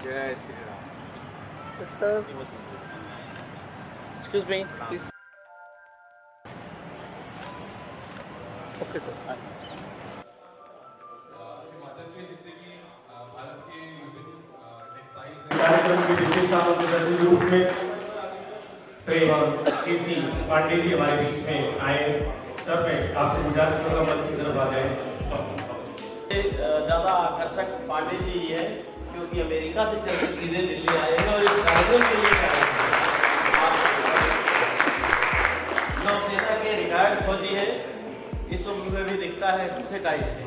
जय Shri Ram. Sir, excuse me, please. Okay, sir. कार्यक्रम के विशेष आमंत्रित रूप में श्री केसी पांडे जी हमारे बीच में आए। सर मैं आपसे गुजारिश करूंगा मंच की तरफ आ जाए। ज़्यादा आकर्षक पांडे जी ही है क्योंकि अमेरिका से चल के सीधे दिल्ली आए हैं और इस कार्यक्रम के लिए आए हैं। नौसेना के रिटायर्ड फौजी है, इस उम्र में भी दिखता है हमसे टाइट है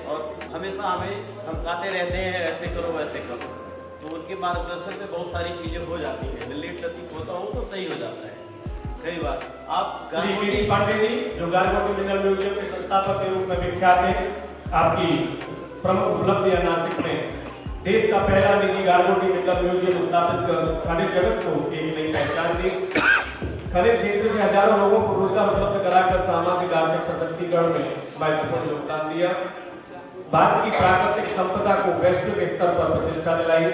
और हमेशा हमें धमकाते रहते हैं ऐसे करो वैसे करो, तो उनके मार्गदर्शन में बहुत सारी चीज़ें हो जाती हैं। लेट लतीफ होता हूँ तो सही हो जाता है कई बार। आप श्री केसी पांडे जी जो गारगोटी मिनरल म्यूजियम के संस्थापक के रूप में विख्यात हैं, आपकी प्रमुख उपलब्धियां नासिक में देश का पहला निजी गारगोटी मिनरल म्यूजियम स्थापित कर खनिज जगत को एक नई पहचान दी। खनिज क्षेत्र से हजारों लोगों को रोजगार उपलब्ध कराकर सामाजिक आर्थिक सशक्तिकरण में महत्वपूर्ण योगदान दिया। भारत की प्राकृतिक संपदा को वैश्विक स्तर पर प्रतिष्ठा दिलाई।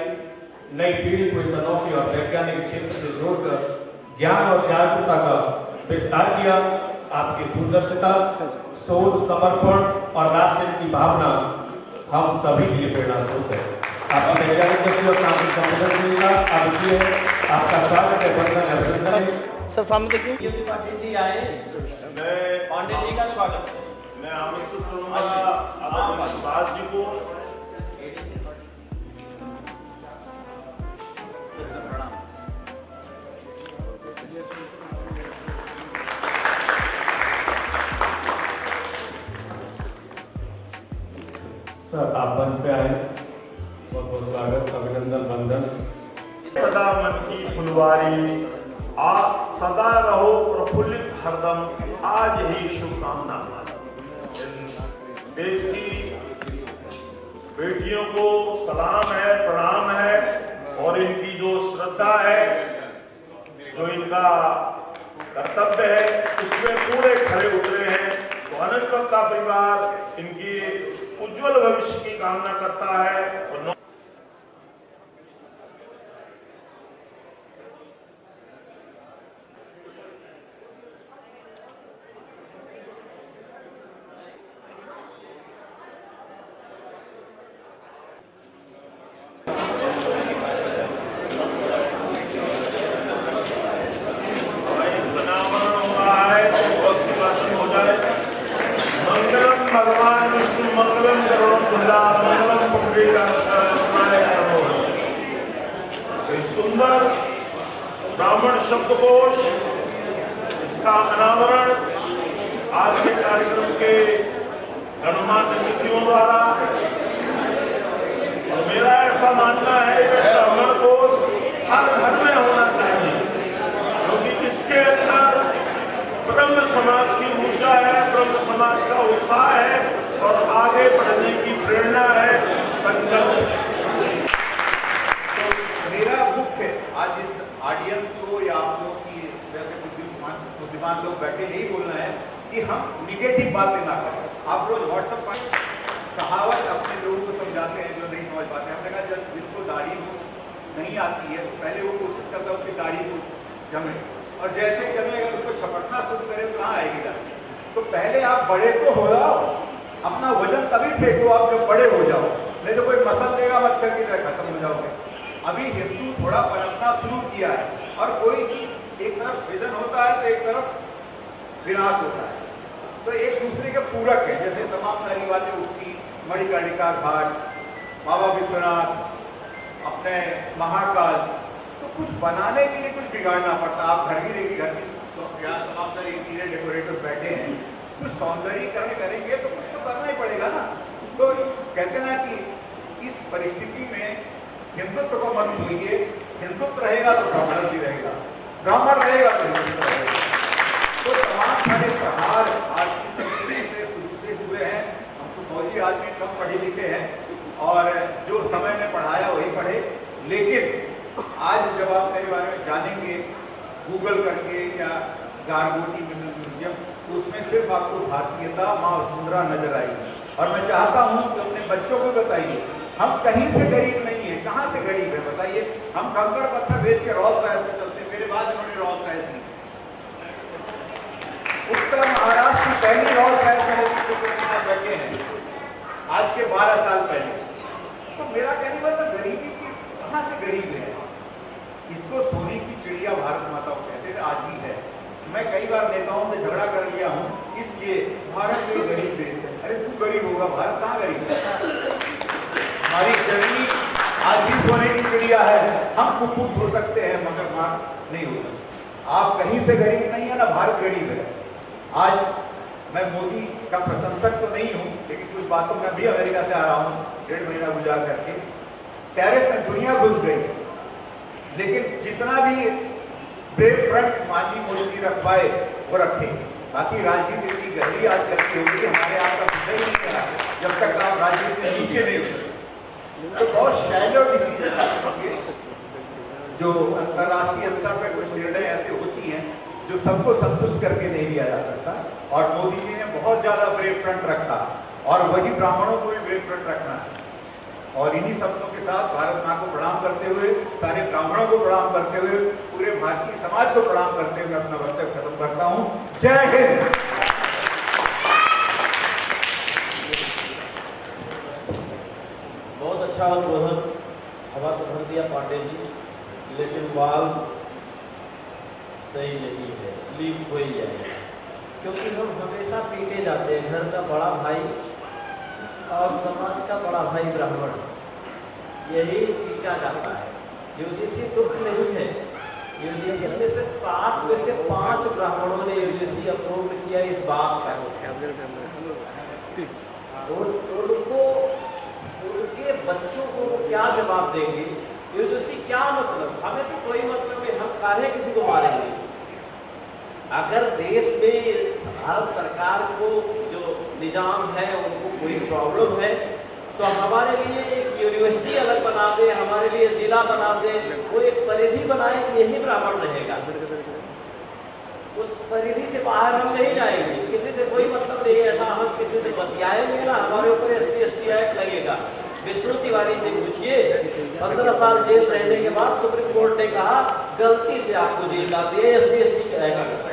नई पीढ़ी को इस अनोखे और वैज्ञानिक क्षेत्र से जोड़कर ज्ञान और जागरूकता का विस्तार किया। आपकी दूरदर्शिता, शोध, समर्पण और राष्ट्र की भावना हम सभी के लिए प्रेरणा स्रोत है। आपकी वैज्ञानिक दृष्टि और सामाजिक संवेदनशीलता अद्वितीय है। आपका स्वागत है, वंदन है, अभिनंदन है। सर सामने देखिए। यदि पांडे जी आए, पांडे जी का स्वागत है। मैं आमंत्रित करूंगा अपने सुभाष जी को। प्रणाम। सर आप मंच पे आए, बहुत बहुत स्वागत, अभिनंदन, वंदन। सदा मन की फुलवारी आप सदा रहो प्रफुल्लित हरदम, आज ही शुभकामना। देश की बेटियों को सलाम है, प्रणाम है और इनकी जो श्रद्धा है, जो इनका कर्तव्य है, उसमें पूरे खरे उतरे हैं। तो अनंत का परिवार इनकी उज्जवल भविष्य की कामना करता है और सुंदर ब्राह्मण शब्दकोश, इसका अनावरण आज के कार्यक्रम के गणमान्य अतिथियों द्वारा। और मेरा ऐसा मानना है कि ब्राह्मण कोश हर घर में होना चाहिए, क्योंकि इसके अंदर ब्रह्म समाज की ऊर्जा है, ब्रह्म समाज का उत्साह है और आगे बढ़ने की प्रेरणा है, संकल्प। मेरा मुख्य आज इस ऑडियंस को या आप लोग की जैसे बुद्धिमान लोग बैठे यही बोलना है कि हम निगेटिव बातें ना करें। आप रोज व्हाट्सएप पर कहावत अपने लोगों को समझाते हैं जो नहीं समझ पाते। हमने कहा जब जिसको दाढ़ी मूंछ नहीं आती है तो पहले वो कोशिश करता है उसकी दाढ़ी मूंछ जमे, और जैसे ही जमेगा उसको छपटना शुरू करें तो कहाँ आएगी दाढ़ी। तो पहले आप बड़े तो हो जाओ, अपना वजन तभी फेंको आप जब बड़े हो जाओ, नहीं तो कोई मसल देगा मच्छर की तरह खत्म हो जाओगे। अभी हिंदू थोड़ा पनपना शुरू किया है और कोई चीज एक तरफ सृजन होता है तो एक तरफ विनाश होता है, तो एक दूसरे के पूरक है। जैसे तमाम सारी बातें उठती, मणिकर्णिका घाट, बाबा विश्वनाथ, अपने महाकाल, तो कुछ बनाने के लिए कुछ बिगाड़ना पड़ता। आप घर भी देखिए, घर की यहाँ तमाम सारे इंटीरियर डेकोरेटर्स बैठे हैं, कुछ सौंदर्यीकरण करेंगे तो कुछ तो करना ही पड़ेगा ना। तो कहते ना कि इस परिस्थिति में हिंदुत्व को मत भूलिए, हिंदुत्व रहेगा तो ब्राह्मण भी रहेगा, ब्राह्मण रहेगा तो हिंदुत्व रहेगा। तो तमाम सारे प्रहार आज की संस्कृति से शुरू से हुए हैं। हम तो फौजी आदमी कम पढ़े लिखे हैं और जो समय ने पढ़ाया वही पढ़े, लेकिन आज जब आप मेरे बारे में जानेंगे गूगल करके या गारगोटी मिनरल म्यूजियम, तो उसमें सिर्फ आपको भारतीयता, माँ वसुंधरा नजर आएगी। और मैं चाहता हूँ कि अपने बच्चों को बताइए हम कहीं से गरीब नहीं है, कहाँ से गरीब है बताइए। हम कंकड़ पत्थर बेच के रॉल्स रॉयस से चलते, मेरे बाद इन्होंने रॉल्स रॉयस ली। उत्तर महाराष्ट्र की पहली रॉल्स रॉयस में बैठे हैं आज के 12 साल पहले। तो मेरा कहने का तो गरीबी की कहाँ से गरीब है। इसको सोने की चिड़िया भारत माता को कहते थे, आज भी है। मैं कई बार नेताओं से झगड़ा कर लिया हूं, इसलिए भारत में गरीब देश है। अरे तू गरीब होगा, भारत कहाँ गरीब है। हमारी जमीन आज भी सोने की चिड़िया है। हम कुपूत हो सकते हैं मगर मार नहीं हो सकते। आप कहीं से गरीब नहीं है ना, भारत गरीब है। आज मैं मोदी का प्रशंसक तो नहीं हूं, लेकिन कुछ बातों में भी अमेरिका से आ रहा हूं 1.5 महीना गुजार करके। टैरिफ में दुनिया घुस गई, लेकिन जितना भी ब्रेव फ्रंट माननीय मोदी जी रख पाए वो रखे। बाकी राजनीति इतनी गहरी आजकल की होगी, हमारे आप का विषय ही नहीं करा जब तक आप राजनीति में नीचे नहीं उतरे। तो बहुत शैलो डिसीजन जो अंतर्राष्ट्रीय स्तर पर कुछ निर्णय ऐसे होती हैं जो सबको संतुष्ट करके नहीं लिया जा सकता। और मोदी जी ने बहुत ज्यादा ब्रेव फ्रंट रखा और वही ब्राह्मणों को भी ब्रेव फ्रंट रखना है। और इन्हीं शब्दों के साथ भारत माँ को प्रणाम करते हुए, सारे ब्राह्मणों को प्रणाम करते हुए, पूरे भारतीय समाज को प्रणाम करते हुए अपना वक्तव्य खत्म करता हूं। जय हिंद। बहुत अच्छा उद्बोधन, हवा तो भर दिया पांडे जी, लेकिन बाल सही नहीं है, लीक हो ही जाएगा। क्योंकि हम हमेशा पीटे जाते हैं, घर का बड़ा भाई और समाज का बड़ा भाई ब्राह्मण, यही पीटा जाता है। यूजीसी दुख नहीं है, यूजीसी में से 7 में से 5 ब्राह्मणों ने यूजीसी अप्रूव किया इस बात का। उनको उनके बच्चों को क्या जवाब देंगे, यूजीसी क्या मतलब, हमें तो कोई मतलब नहीं, हम काहे किसी को मारेंगे। अगर देश में भारत सरकार को जो निजाम है उनको कोई प्रॉब्लम है तो हमारे लिए एक यूनिवर्सिटी अलग बना दे, हमारे लिए जिला बना दे, वो एक परिधि बनाए कि यही ब्राह्मण रहेगा। उस परिधि से बाहर हम नहीं जाएंगे, किसी से कोई मतलब नहीं है, ना हम किसी से बतियाएंगे, ना हमारे ऊपर SC/ST एक्ट लगेगा। विष्णु तिवारी से पूछिए, 15 साल जेल रहने के बाद सुप्रीम कोर्ट ने कहा गलती से आपको जेल डाल दिया, SC/ST एक्ट।